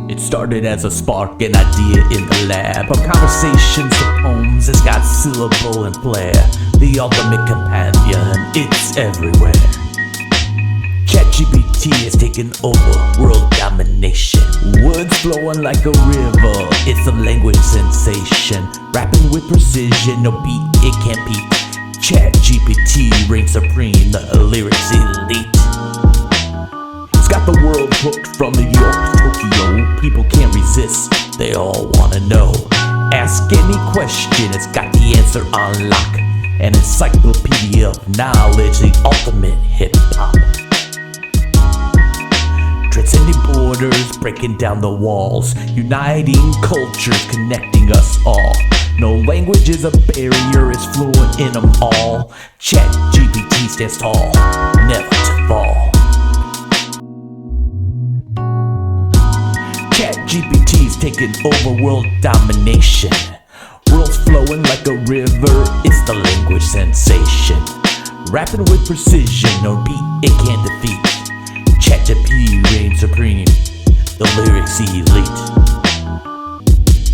It started as a spark, an idea in the lab. From conversations to poems, it's got syllable and flair. The ultimate companion, it's everywhere. Chat GPT has taken over world domination. Words flowing like a river, it's a language sensation. Rapping with precision, no beat, it can't beat. Chat GPT reigns supreme, the lyrics elite. It's got the world hooked from New York to Tokyo. People can't resist, they all wanna know. Ask any question, it's got the answer on lock. An encyclopedia of knowledge, the ultimate hip-hop. Transcending borders, breaking down the walls. Uniting cultures, connecting us all. No language is a barrier, it's fluent in them all. Chat GPT stands tall, never to fall. Chat GPT's taking over world domination. World's flowing like a river, it's the language sensation. Rapping with precision, no beat, it can't defeat. Chat GPT reigns supreme, the lyrics elite.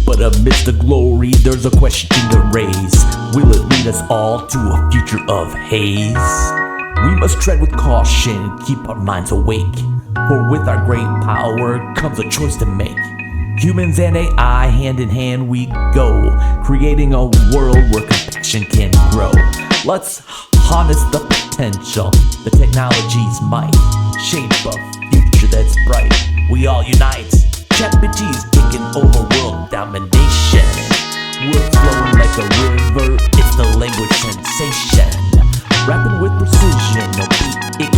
But amidst the glory, there's a question to raise. Will it lead us all to a future of haze? We must tread with caution, keep our minds awake. For with our great power comes a choice to make. Humans and AI, hand in hand we go, creating a world where compassion can grow. Let's harness the potential, the technology's might, shape a future that's bright. We all unite. Chat GPT's taking over world domination. We're flowing like a river, it's the language sensation. Rapping with precision, no beat, it